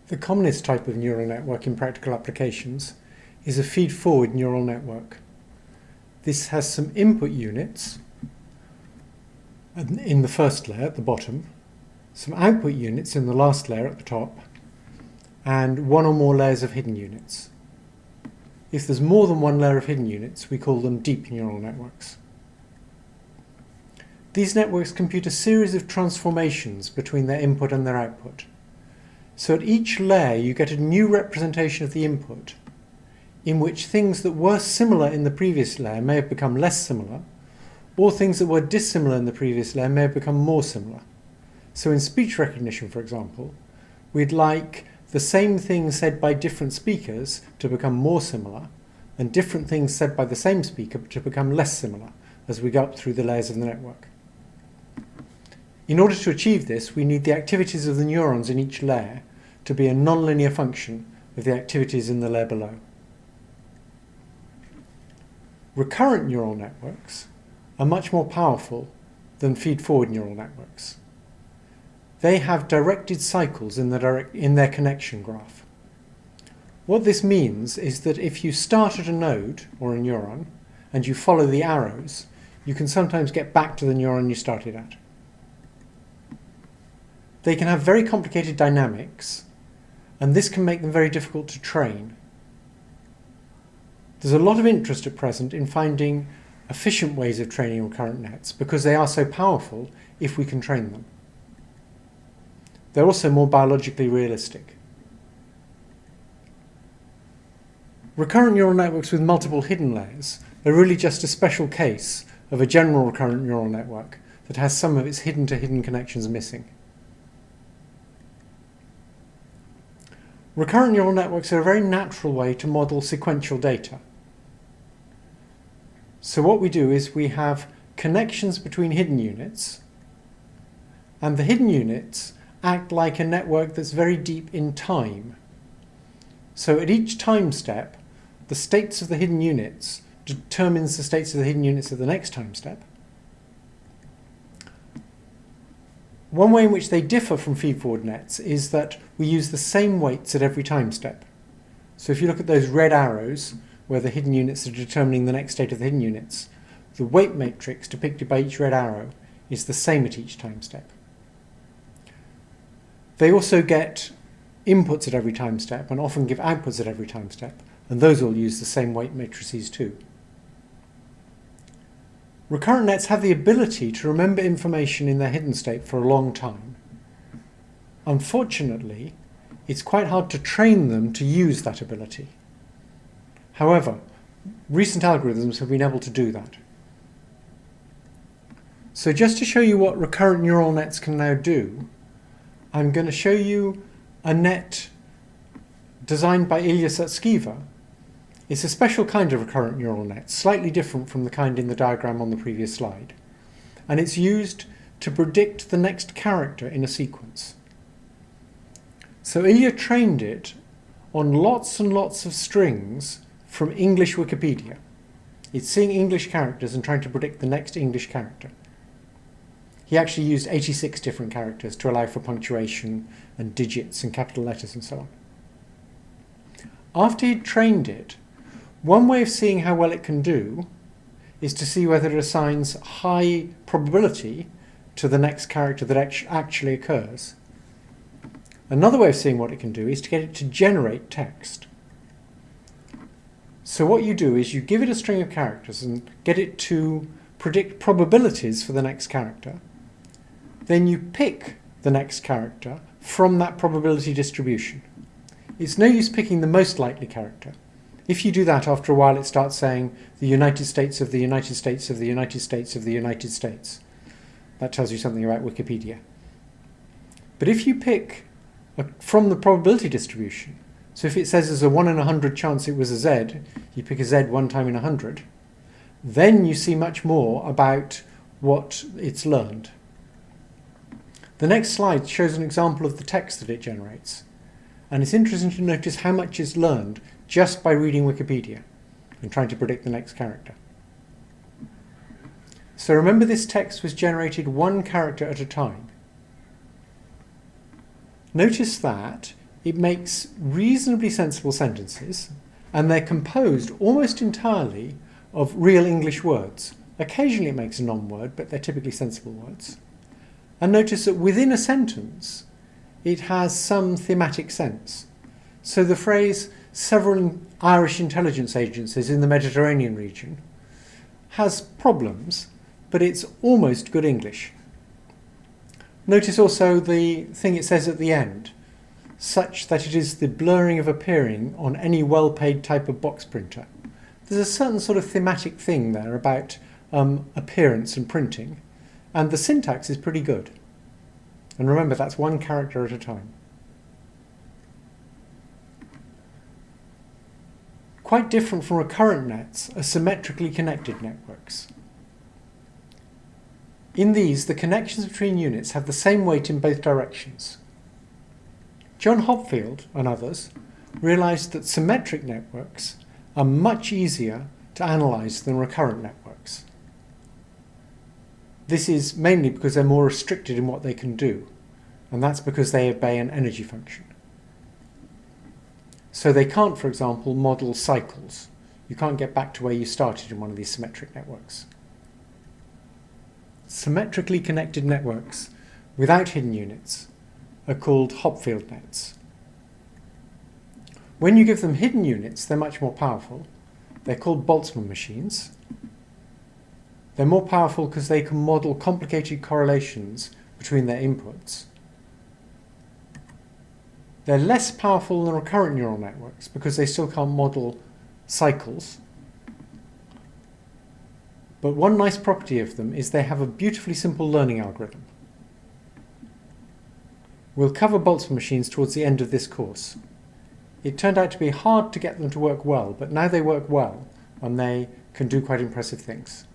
The commonest type of neural network in practical applications is a feed-forward neural network. This has some input units in the first layer at the bottom, some output units in the last layer at the top, and one or more layers of hidden units. If there's more than one layer of hidden units, we call them deep neural networks. These networks compute a series of transformations between their input and their output. So at each layer you get a new representation of the input, in which things that were similar in the previous layer may have become less similar, or things that were dissimilar in the previous layer may have become more similar. So in speech recognition, for example, we'd like the same thing said by different speakers to become more similar, and different things said by the same speaker to become less similar as we go up through the layers of the network. In order to achieve this, we need the activities of the neurons in each layer to be a nonlinear function of the activities in the layer below. Recurrent neural networks are much more powerful than feed-forward neural networks. They have directed cycles in their connection graph. What this means is that if you start at a node or a neuron and you follow the arrows, you can sometimes get back to the neuron you started at. They can have very complicated dynamics, and this can make them very difficult to train. There's a lot of interest at present in finding efficient ways of training recurrent nets because they are so powerful if we can train them. They're also more biologically realistic. Recurrent neural networks with multiple hidden layers are really just a special case of a general recurrent neural network that has some of its hidden-to-hidden connections missing. Recurrent neural networks are a very natural way to model sequential data. So what we do is we have connections between hidden units, and the hidden units act like a network that's very deep in time. So at each time step, the states of the hidden units determines the states of the hidden units at the next time step. One way in which they differ from feed-forward nets is that we use the same weights at every time step. So if you look at those red arrows, where the hidden units are determining the next state of the hidden units, the weight matrix depicted by each red arrow is the same at each time step. They also get inputs at every time step and often give outputs at every time step, and those all use the same weight matrices too. Recurrent nets have the ability to remember information in their hidden state for a long time. Unfortunately, it's quite hard to train them to use that ability. However, recent algorithms have been able to do that. So just to show you what recurrent neural nets can now do, I'm going to show you a net designed by Ilya Sutskever. It's a special kind of recurrent neural net, slightly different from the kind in the diagram on the previous slide. And it's used to predict the next character in a sequence. So Ilya trained it on lots and lots of strings from English Wikipedia. It's seeing English characters and trying to predict the next English character. He actually used 86 different characters to allow for punctuation and digits and capital letters and so on. After he'd trained it, one way of seeing how well it can do is to see whether it assigns high probability to the next character that actually occurs. Another way of seeing what it can do is to get it to generate text. So what you do is you give it a string of characters and get it to predict probabilities for the next character. Then you pick the next character from that probability distribution. It's no use picking the most likely character. If you do that, after a while it starts saying the United States of the United States of the United States of the United States. That tells you something about Wikipedia. But if you pick from the probability distribution, so if it says there's a 1 in 100 chance it was a Z, you pick a Z 1 time in 100, then you see much more about what it's learned. The next slide shows an example of the text that it generates. And it's interesting to notice how much is learned just by reading Wikipedia and trying to predict the next character. So remember, this text was generated one character at a time. Notice that it makes reasonably sensible sentences, and they're composed almost entirely of real English words. Occasionally it makes a non-word, but they're typically sensible words. And notice that within a sentence, it has some thematic sense. So the phrase, several Irish intelligence agencies in the Mediterranean region, has problems, but it's almost good English. Notice also the thing it says at the end, such that it is the blurring of appearing on any well-paid type of box printer. There's a certain sort of thematic thing there about appearance and printing, and the syntax is pretty good. And remember, that's one character at a time. Quite different from recurrent nets are symmetrically connected networks. In these, the connections between units have the same weight in both directions. John Hopfield and others realized that symmetric networks are much easier to analyze than recurrent networks. This is mainly because they're more restricted in what they can do, and that's because they obey an energy function. So they can't, for example, model cycles. You can't get back to where you started in one of these symmetric networks. Symmetrically connected networks without hidden units are called Hopfield nets. When you give them hidden units, they're much more powerful. They're called Boltzmann machines. They're more powerful because they can model complicated correlations between their inputs. They're less powerful than recurrent neural networks because they still can't model cycles. But one nice property of them is they have a beautifully simple learning algorithm. We'll cover Boltzmann machines towards the end of this course. It turned out to be hard to get them to work well, but now they work well and they can do quite impressive things.